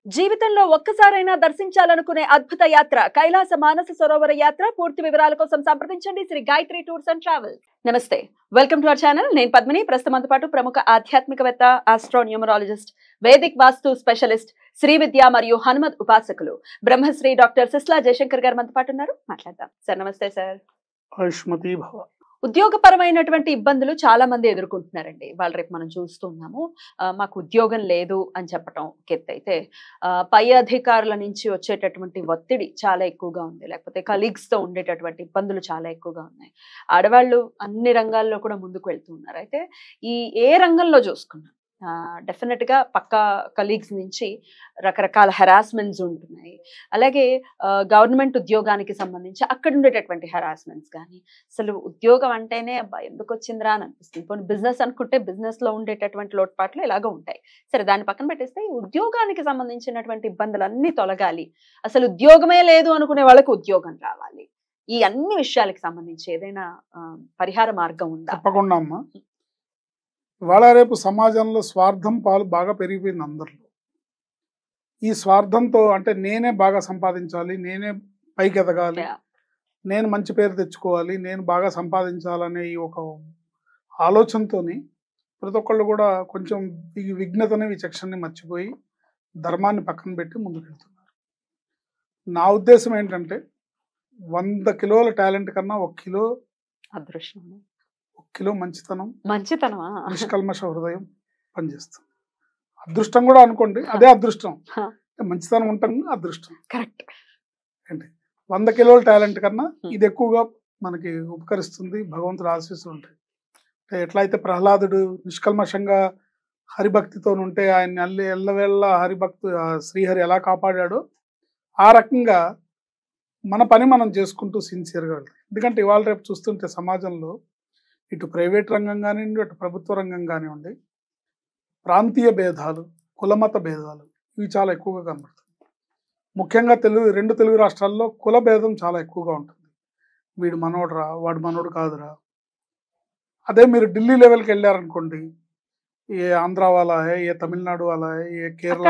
జీవితంలో ఒక్కసారైనా దర్శించాలనుకునే అద్భుత యాత్ర కైలాస మానస సరోవర యాత్ర. పూర్తి వివరాల కోసం సంప్రదించండి Shri Gayatri tours and travels. నమస్తే, వెల్కమ్ టు అవర్ ఛానల్. నేను పద్మిని. ప్రస్తుతంతో పాటు ప్రముఖ ఆధ్యాత్మికవేత్త, astronumerologist, Vedic vastu specialist, Shri Vidya మరియు హనుమత్ ఉపాసకులు బ్రహ్మశ్రీ డాక్టర్ సిస్లా జయశంకర్ గారు మనతో పాటు ఉన్నారు. మాట్లాడదాం సార్. నమస్తే సార్. ఆయుష్మతి భవ. ఉద్యోగపరమైనటువంటి ఇబ్బందులు చాలా మంది ఎదుర్కొంటున్నారండి. వాళ్ళు రేపు మనం చూస్తున్నాము. మాకు ఉద్యోగం లేదు అని చెప్పటం ఒక ఎత్తు అయితే, పై అధికారుల నుంచి వచ్చేటటువంటి ఒత్తిడి చాలా ఎక్కువగా ఉంది, లేకపోతే కలీగ్స్ తో ఉండేటటువంటి ఇబ్బందులు చాలా ఎక్కువగా ఉన్నాయి. ఆడవాళ్ళు అన్ని రంగాల్లో కూడా ముందుకు వెళ్తూ ఉన్నారు. అయితే ఏ రంగంలో చూసుకున్నా డెఫినెట్ గా పక్క కలీగ్స్ నుంచి రకరకాల హెరాస్మెంట్స్ ఉంటున్నాయి. అలాగే గవర్నమెంట్ ఉద్యోగానికి సంబంధించి అక్కడ ఉండేటటువంటి హెరాస్మెంట్స్ కానీ, అసలు ఉద్యోగం అంటేనే అబ్బా ఎందుకు వచ్చిందిరా అని అనిపిస్తుంది. పోనీ బిజినెస్ అనుకుంటే బిజినెస్ లో ఉండేటటువంటి లోటుపాట్లు ఇలాగ ఉంటాయి. సరే, దాన్ని పక్కన పెట్టేస్తే ఈ ఉద్యోగానికి సంబంధించినటువంటి ఇబ్బందులన్నీ తొలగాలి, అసలు ఉద్యోగమే లేదు అనుకునే వాళ్ళకి ఉద్యోగం రావాలి. ఈ అన్ని విషయాలకు సంబంధించి ఏదైనా పరిహార మార్గం ఉందా? తప్పకుండా అమ్మా. ఇవాళ రేపు సమాజంలో స్వార్థం పాలు బాగా పెరిగిపోయింది అందరిలో. ఈ స్వార్థంతో అంటే నేనే బాగా సంపాదించాలి, నేనే పైకి ఎదగాలి, నేను మంచి పేరు తెచ్చుకోవాలి, నేను బాగా సంపాదించాలనే ఈ ఒక ఆలోచనతోని ప్రతి ఒక్కళ్ళు కూడా కొంచెం ఈ విఘ్నతని, విచక్షణని మర్చిపోయి ధర్మాన్ని పక్కన పెట్టి ముందుకెళ్తున్నారు. నా ఉద్దేశం ఏంటంటే 100 కిలోల టాలెంట్ కన్నా 1 కిలో అదృష్టం, 1 కిలో మంచితనమా, నిష్కల్మష హృదయం పనిచేస్తుంది. అదృష్టం కూడా అనుకోండి, అదే అదృష్టం. మంచితనం ఉంటాం, అదృష్టం కరెక్ట్. ఏంటి 100 కిలోల టాలెంట్ కన్నా ఇది ఎక్కువగా మనకి ఉపకరిస్తుంది. భగవంతుడు ఆశీస్సులు ఉంటాయి. ఎట్లయితే ప్రహ్లాదుడు నిష్కల్మషంగా హరిభక్తితో ఉంటే ఆయన ఎల్లవేళ్ళ శ్రీహరి ఎలా కాపాడాడో, ఆ రకంగా మన పని మనం చేసుకుంటూ సిన్సియర్గా వెళ్తాం. ఎందుకంటే ఇవాళ రేపు చూస్తుంటే సమాజంలో ఇటు ప్రైవేట్ రంగం కానివ్వండి, అటు ప్రభుత్వ రంగం కానివ్వండి, ప్రాంతీయ భేదాలు, కులమత భేదాలు ఇవి చాలా ఎక్కువగా కనబడుతుంది. ముఖ్యంగా రెండు తెలుగు రాష్ట్రాల్లో కుల భేదం చాలా ఎక్కువగా ఉంటుంది. వీడు మనోడురా, వాడు మనోడు కాదురా. అదే మీరు ఢిల్లీ లెవెల్కి వెళ్ళారనుకోండి, ఏ ఆంధ్ర వాళ్ళ, ఏ తమిళనాడు వాళ్ళ, ఏ కేరళ,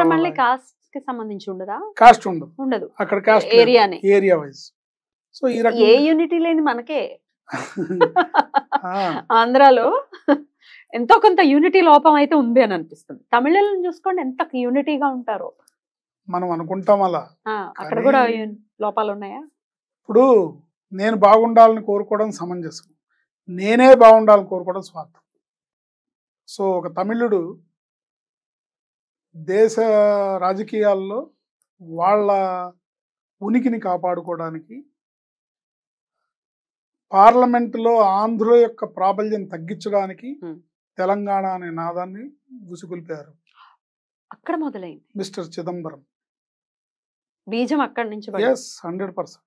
సంబంధించి ఉండదా? కాస్ట్ ఉండదు అక్కడ, కాస్ట్ ఏరియా వైజ్. సో ఈ రకంగా ఏ యూనిటీ లేని మనకే ఆంధ్రాలో ఎంతో కొంత యూనిటీ లోపం అయితే ఉంది అని అనిపిస్తుంది. తమిళనాడుని చూసుకోండి ఎంత యూనిటీగా ఉంటారో. మనం అనుకుంటాం అలా, అక్కడ కూడా లోపాలు ఉన్నాయా? ఇప్పుడు నేను బాగుండాలని కోరుకోవడం సమంజసం, నేనే బాగుండాలని కోరుకోవడం స్వార్థం. సో ఒక తమిళుడు దేశ రాజకీయాల్లో వాళ్ళ ఉనికిని కాపాడుకోవడానికి పార్లమెంటులో ఆంధ్ర యొక్క ప్రాబల్యం తగ్గించడానికి తెలంగాణ అనే నాదాన్ని ఉసుగొల్పారు. అక్కడ మొదలైంది మిస్టర్ చిదంబరం. బీజం అక్కడి నుంచి. 100%.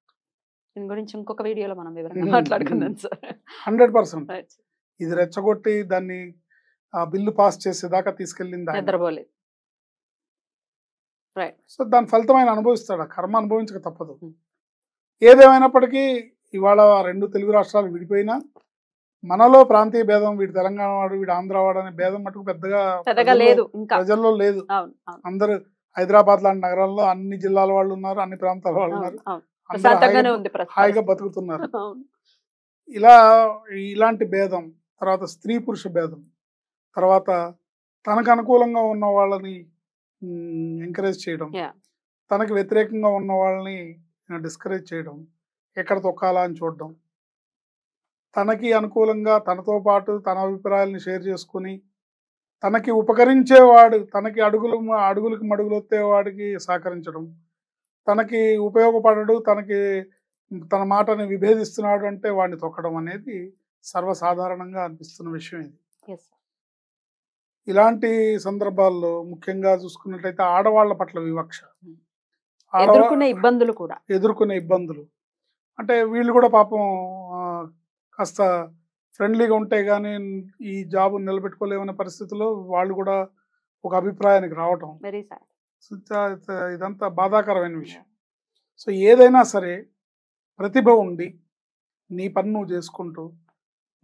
దీని గురించి ఇంకొక వీడియోలో మనం వివరంగా మాట్లాడుకుందాం సార్. 100%. ఇది రెచ్చగొట్టి దాన్ని ఆ బిల్లు పాస్ చేసేదాకా తీసుకెళ్ళింది నిద్రపోలేదు. సో దాని ఫలితమైన అనుభవిస్తాడు, కర్మ అనుభవించక తప్పదు. ఏదేమైనప్పటికీ ఇవాళ రెండు తెలుగు రాష్ట్రాలు విడిపోయినా మనలో ప్రాంతీయ భేదం, వీడు తెలంగాణ వాడు, వీడు ఆంధ్ర వాడు అనే భేదం మటుకు పెద్దగా లేదు, ప్రజల్లో లేదు. అందరు హైదరాబాద్ లాంటి నగరాల్లో అన్ని జిల్లాల వాళ్ళు ఉన్నారు, అన్ని ప్రాంతాల వాళ్ళు ఉన్నారు, హాయిగా బతుకుతున్నారు. ఇలాంటి భేదం, తర్వాత స్త్రీ పురుష భేదం, తర్వాత తనకు అనుకూలంగా ఉన్న వాళ్ళని ఎంకరేజ్ చేయడం, తనకు వ్యతిరేకంగా ఉన్న వాళ్ళని డిస్కరేజ్ చేయడం, ఎక్కడ తొక్కాలా అని చూడడం, తనకి అనుకూలంగా తనతో పాటు తన అభిప్రాయాలను షేర్ చేసుకుని తనకి ఉపకరించేవాడు, తనకి అడుగులకు మడుగులు వచ్చేవాడికి సహకరించడం, తనకి ఉపయోగపడడు, తన మాటని విభేదిస్తున్నాడు అంటే వాడిని తొక్కడం అనేది సర్వసాధారణంగా అనిపిస్తున్న విషయం ఇది. ఇలాంటి సందర్భాల్లో ముఖ్యంగా చూసుకున్నట్లయితే ఆడవాళ్ల పట్ల వివక్ష, ఎదుర్కొనే ఇబ్బందులు అంటే వీళ్ళు కూడా పాపం కాస్త ఫ్రెండ్లీగా ఉంటే కానీ ఈ జాబ్ నిలబెట్టుకోలేమనే పరిస్థితుల్లో వాళ్ళు కూడా ఒక అభిప్రాయానికి రావటం, ఇదంతా బాధాకరమైన విషయం. సో ఏదైనా సరే ప్రతిభ ఉండి నీ పని నువ్వు చేసుకుంటూ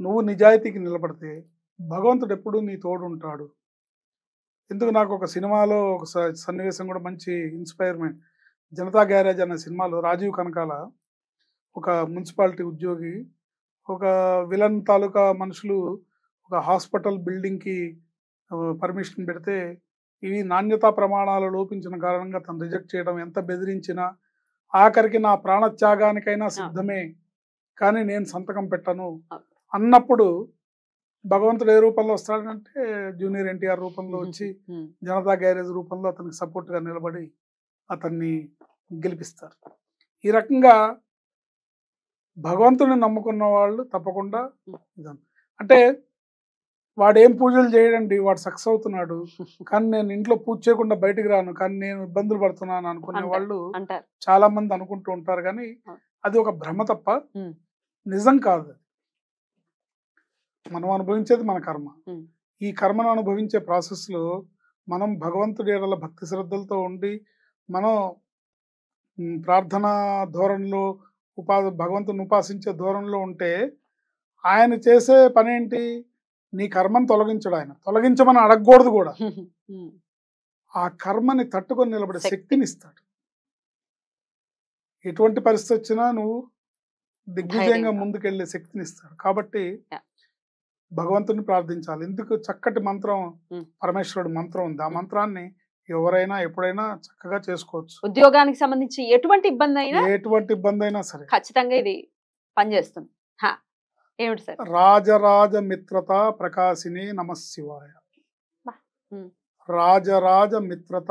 నువ్వు నిజాయితీకి నిలబడితే భగవంతుడు ఎప్పుడు నీ తోడు ఉంటాడు. ఎందుకు నాకు ఒక సినిమాలో ఒక సన్నివేశం కూడా మంచి ఇన్స్పైర్మెంట్. 'జనతా గ్యారేజ్' అనే సినిమాలో రాజీవ్ కనకాల ఒక మున్సిపాలిటీ ఉద్యోగి ఒక విలన్ తాలూకా మనుషులు ఒక హాస్పిటల్ బిల్డింగ్‌కి పర్మిషన్ పెడితే ఇవి నాణ్యతా ప్రమాణాలు లోపించిన కారణంగా తను రిజెక్ట్ చేయడం, ఎంత బెదిరించినా ఆఖరికి నా ప్రాణత్యాగానికైనా సిద్ధమే కానీ నేను సంతకం పెట్టను అన్నప్పుడు భగవంతుడు ఏ రూపంలో వస్తాడంటే జూనియర్ ఎన్టీఆర్ రూపంలో వచ్చి జనతా గ్యారేజ్ రూపంలో అతనికి సపోర్ట్గా నిలబడి అతన్ని గెలిపిస్తారు. ఈ రకంగా భగవంతుని నమ్ముకున్న వాళ్ళు తప్పకుండా అంటే వాడు ఏం పూజలు చేయడండి, వాడు సక్సెస్ అవుతున్నాడు కానీ నేను ఇంట్లో పూజ చేయకుండా బయటికి రాను కానీ నేను ఇబ్బందులు పడుతున్నాను అనుకునే వాళ్ళు చాలా మంది అనుకుంటూ ఉంటారు. కానీ అది ఒక భ్రమ తప్ప నిజం కాదు. మనం అనుభవించేది మన కర్మ. ఈ కర్మను అనుభవించే ప్రాసెస్లో మనం భగవంతుడి ఎడల భక్తి శ్రద్ధలతో ఉండి మనం ప్రార్థనా ధోరణిలో భగవంతుని ఉపాసించే ధోరణిలో ఉంటే ఆయన చేసే పని ఏంటి, నీ కర్మను తొలగించడు. ఆయన తొలగించమని అడగకూడదు కూడా, ఆ కర్మని తట్టుకొని నిలబడే శక్తిని ఇస్తాడు. ఎటువంటి పరిస్థితి వచ్చినా నువ్వు దిగ్విజయంగా ముందుకెళ్లే శక్తిని ఇస్తాడు. కాబట్టి భగవంతుని ప్రార్థించాలి. ఎందుకు చక్కటి మంత్రం పరమేశ్వరుడు మంత్రం ఉంది. ఆ మంత్రాన్ని ఎవరైనా ఎప్పుడైనా చక్కగా చేసుకోవచ్చు. ఉద్యోగానికి సంబంధించి ఎటువంటి ఇబ్బంది అయినా సరే ఖచ్చితంగా ఇది పనిచేస్తుంది. ఏమిటి సార్? రాజరాజ మిత్రత ప్రకాశిని నమఃశివాయ. రాజరాజ మిత్రత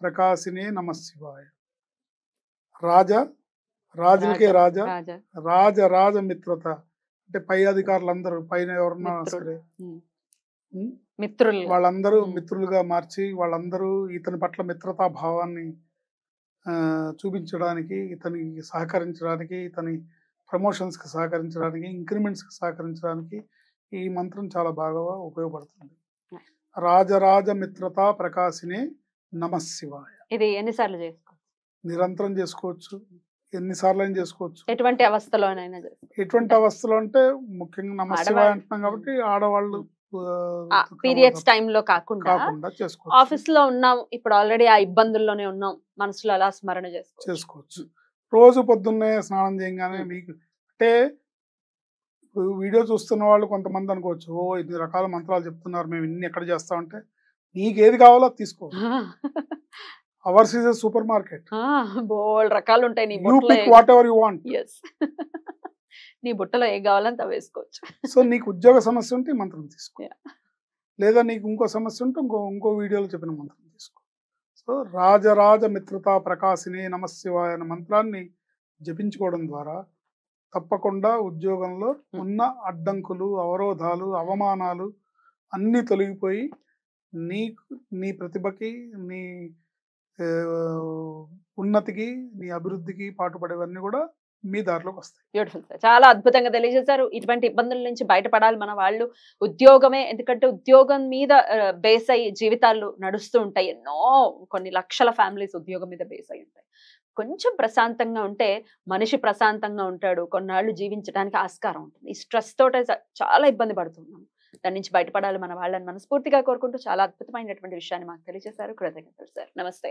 ప్రకాశిని నమఃశివాయ. రాజులకే రాజా, రాజరాజ మిత్రత అంటే పై అధికారులందరూ పైన ఎవరన్నా సరే మిత్రులు వాళ్ళందరూ మిత్రులుగా మార్చి వాళ్ళందరూ ఇతని పట్ల మిత్రతా భావాన్ని చూపించడానికి, ఇతనికి సహకరించడానికి, ఇతని ప్రమోషన్స్కి సహకరించడానికి, ఇంక్రిమెంట్స్కి సహకరించడానికి ఈ మంత్రం చాలా బాగా ఉపయోగపడుతుంది. రాజరాజ మిత్రత ప్రకాశిని నమఃశివాయ. ఇది ఎన్నిసార్లు చేసుకోవచ్చు? నిరంతరం చేసుకోవచ్చు, ఎన్నిసార్లు అయినా చేసుకోవచ్చు. ఎటువంటి అవస్థలోనైనా? ఎటువంటి అవస్థలో అంటే ముఖ్యంగా నమఃశివాయ అంటున్నాం కాబట్టి ఆడవాళ్ళు పీరియడ్స్ టైంలో కాకుండా చేసుకోవచ్చు. ఆఫీస్ లో ఉన్నాం, ఇప్పుడు ఆల్రెడీ ఆ ఇబ్బందుల్లోనే ఉన్నాం, మనసులో అలా స్మరణ చేసుకోవచ్చు. రోజు పొద్దున్నే స్నానం చేయగానే మీకు అంటే ఇప్పుడు వీడియో చూస్తున్న వాళ్ళు కొంతమంది అనుకోవచ్చు, ఓ 8 రకాల మంత్రాలు చెప్తున్నారు, మేము ఇన్ని ఎక్కడ చేస్తామంటే నీకు ఏది కావాలో తీసుకో. Ours is a supermarket. బోల్డ్ రకాలు ఉంటాయి. నీ బుట్టలో ఏ కావాలని వేసుకోవచ్చు. సో నీకు ఉద్యోగ సమస్య ఉంటే మంత్రం తీసుకో, లేదా నీకు ఇంకో సమస్య ఉంటే ఇంకో వీడియోలో చెప్పిన మంత్రం తీసుకో. సో రాజరాజ మిత్రతా ప్రకాశిని నమఃశివాయ అనే మంత్రాన్ని జపించుకోవడం ద్వారా తప్పకుండా ఉద్యోగంలో ఉన్న అడ్డంకులు, అవరోధాలు, అవమానాలు అన్నీ తొలగిపోయి నీకు నీ ప్రతిభకి, నీ ఉన్నతికి, నీ అభివృద్ధికి పాటుపడేవన్నీ కూడా మీ దారిలోకి వస్తాయి. బ్యూటిఫుల్ సార్, చాలా అద్భుతంగా తెలియజేశారు. ఇటువంటి ఇబ్బందుల నుంచి బయటపడాలి మన వాళ్ళు. ఉద్యోగమే, ఎందుకంటే ఉద్యోగం మీద బేస్ అయ్యి జీవితాలు నడుస్తూ ఉంటాయి. ఎన్నో కొన్ని లక్షల ఫ్యామిలీస్ ఉద్యోగం మీద బేస్ అయి ఉంటాయి. కొంచెం ప్రశాంతంగా ఉంటే మనిషి ప్రశాంతంగా ఉంటాడు, కొన్నాళ్ళు జీవించడానికి ఆస్కారం ఉంటుంది. ఈ స్ట్రెస్ తోట చాలా ఇబ్బంది పడుతున్నాం. దాని నుంచి బయటపడాలి మన వాళ్ళని మనస్ఫూర్తిగా కోరుకుంటూ చాలా అద్భుతమైనటువంటి విషయాన్ని మాకు తెలియజేశారు. కృతజ్ఞతలు సార్. నమస్తే.